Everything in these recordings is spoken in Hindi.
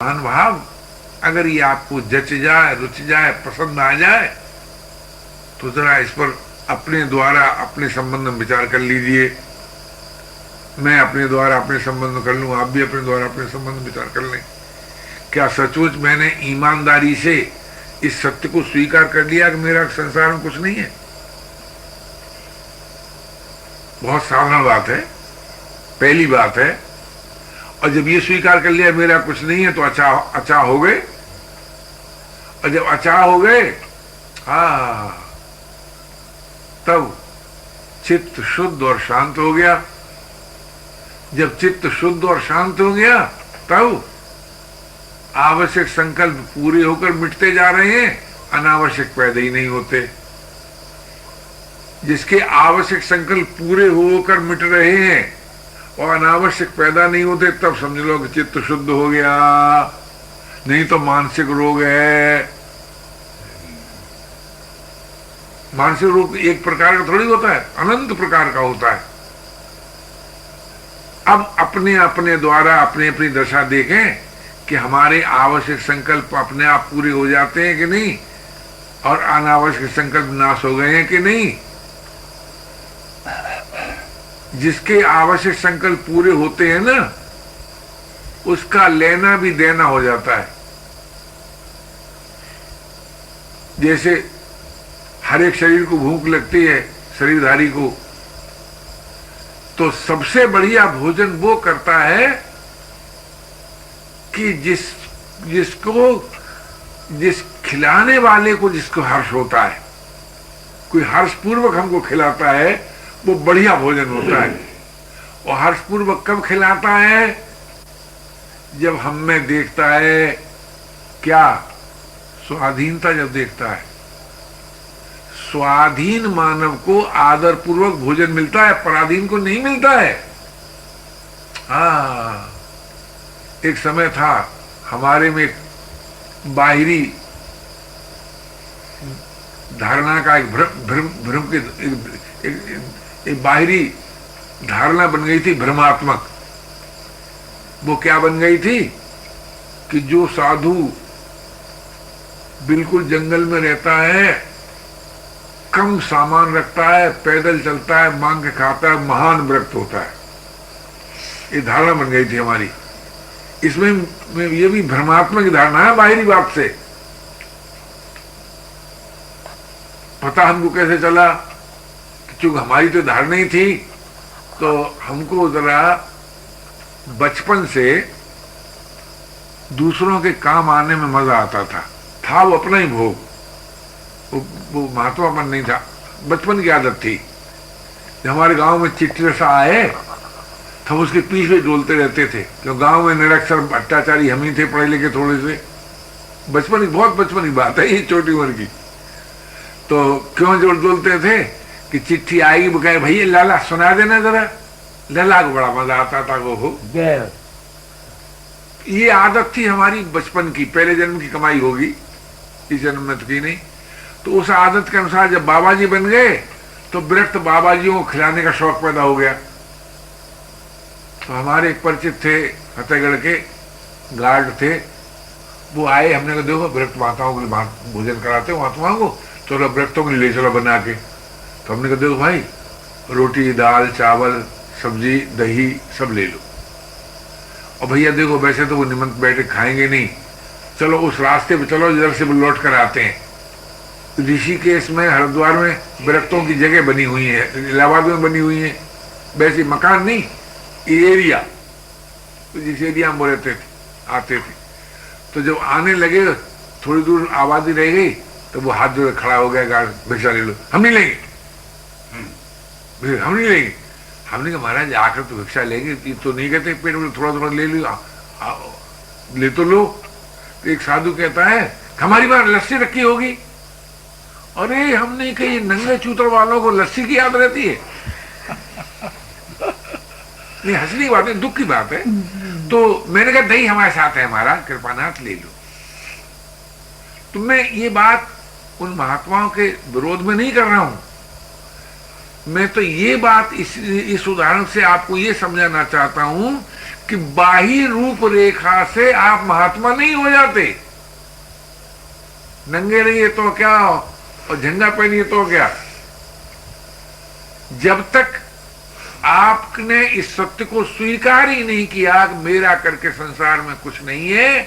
महान भाव अगर ये आपको जच जाए, रुच जाए, पसंद आ जाए, तो जरा इस पर अपने द्वारा अपने संबंध में विचार कर लीजिए। मैं अपने द्वारा अपने संबंध में कर लूं, आप भी अपने द्वारा अपने संबंध में विचार कर लें। क्या सचमुच मैंने ईमानदारी से इस सत्य को स्वीकार कर लिया कि मेरा संसार में कुछ नहीं है? बहुत साधारण बात है, पहली बात है। और जब ये स्वीकार कर लिया मेरा कुछ नहीं है, तो अच्छा हो गए। और जब अच्छा हो गए, तब चित्त शुद्ध और शांत हो गया। जब चित्त शुद्ध और शांत हो गया, तब आवश्यक संकल्प पूरे होकर मिटते जा रहे हैं, अनावश्यक पैदा ही नहीं होते। जिसके आवश्यक संकल्प पूरे होकर मिट रहे हैं और अनावश्यक पैदा नहीं होते, तब समझ लो कि चित्त शुद्ध हो गया। नहीं तो मानसिक रोग है। मानसिक रोग एक प्रकार का थोड़ी होता है, अनंत प्रकार का होता है। अब अपने अपने द्वारा अपनी अपनी दशा देखें कि हमारे आवश्यक संकल्प अपने आप पूरे हो जाते हैं कि नहीं, और अनावश्यक संकल्प नाश हो गए हैं कि नहीं। जिसके आवश्यक संकल्प पूरे होते हैं ना, उसका लेना भी देना हो जाता है। जैसे हर एक शरीर को भूख लगती है, शरीरधारी को, तो सबसे बढ़िया भोजन वो करता है कि जिस खिलाने वाले को जिसको हर्ष होता है, कोई हर्षपूर्वक हमको खिलाता है, वो बढ़िया भोजन होता है। और हर्षपूर्वक कब खिलाता है? जब हम में देखता है क्या? स्वाधीनता जब देखता है। स्वाधीन मानव को आदर पूर्वक भोजन मिलता है, पराधीन को नहीं मिलता है। एक समय था हमारे में बाहरी धारणा का एक भ्रम के एक बाहरी धारणा बन गई थी, भ्रमात्मक। वो क्या बन गई थी कि जो साधु बिल्कुल जंगल में रहता है, कम सामान रखता है, पैदल चलता है, मांग के खाता है, महान व्रत होता है। ये धारणा बन गई थी हमारी। इसमें ये भी भ्रमात्मक धारणा है, बाहरी बात से। पता हमको कैसे चला? क्योंकि हमारी तो धारणा ही थी, तो हमको जरा बचपन से दूसरों के काम आने में मजा आता था वो अपना ही भोग, वो महात्मापन नहीं था, बचपन की आदत थी। जब हमारे गांव में चिट्ठी सा आए, तब उसके पीछे डोलते रहते थे। क्यों? गांव में निरक्षर भ्रष्टाचारी हम ही थे, पढ़े लिखे थोड़े से। बचपन की, बहुत बचपन की बात है ये, छोटी उम्र की। तो क्यों जोड़ डोलते थे कि चिट्ठी आएगी, वो कहे भैया लाला सुना देना जरा। लाला को बड़ा मजा आता था वो हो। ये आदत थी हमारी बचपन की, पहले जन्म की कमाई होगी, इस जन्म में तो की नहीं। तो उस आदत के अनुसार जब बाबा जी बन गए, तो विरक्त बाबा जियों को खिलाने का शौक पैदा हो गया। तो हमारे एक परिचित थे, फतेहगढ़ के गार्ड थे, वो आए। हमने कहा देखो विरक्त माताओं के लिए भोजन कराते हो महात्माओं को, तो विरक्तों के लिए ले चलो बना के। तो हमने कहा देखो भाई, रोटी दाल चावल सब्जी दही सब ले लो। और भैया देखो वैसे तो वो निमंत बैठे खाएंगे नहीं, चलो उस रास्ते पे चलो जिधर से वो लौट कर आते हैं। ऋषिकेश में, हरिद्वार में विरक्तों की जगह बनी हुई है, इलाहाबाद में बनी हुई है, वैसे मकान नहीं, एरिया। तो जिस एरिया में वो रहते थे, आते थे। तो जब आने लगे, थोड़ी दूर आबादी रह गई, तो वो हाथ जोड़े खड़ा हो गया, गार्ड भिक्षा ले लो। हम नहीं लेंगे, हम नहीं लेंगे। हमने कहा महाराज आकर तो भिक्षा लेंगे, तो नहीं कहते पेट में थोड़ा थोड़ा ले लो, ले तो लो। तो एक साधु कहता है हमारी बार लस्सी रखी होगी। अरे हमने कही नंगे चूतर वालों को लस्सी की याद रहती है? नहीं, हंसने बात है, दुख की बात है। तो मैंने कहा दही हमारे साथ है, हमारा कृपानाथ ले लो। तो मैं ये बात उन महात्माओं के विरोध में नहीं कर रहा हूं, मैं तो ये बात इस उदाहरण से आपको ये समझाना चाहता हूं कि बाह्य रूप रेखा से आप महात्मा नहीं हो जाते। नंगे रहिए तो क्या और झंडा पहनिए तो क्या, जब तक आपने इस सत्य को स्वीकार ही नहीं किया कि मेरा करके संसार में कुछ नहीं है,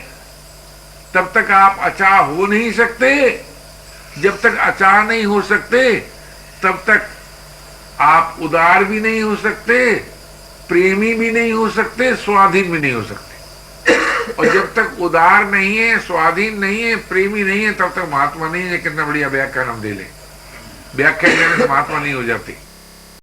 तब तक आप अचाह हो नहीं सकते। जब तक अचाह नहीं हो सकते तब तक आप उदार भी नहीं हो सकते, प्रेमी भी नहीं हो सकते, स्वाधीन भी नहीं हो सकते। और जब तक उदार नहीं है, स्वाधीन नहीं है, प्रेमी नहीं है, तब तक महात्मा नहीं है। कितना बढ़िया व्याख्यान हम दे ले, व्याख्यान देने से महात्मा नहीं हो जाती।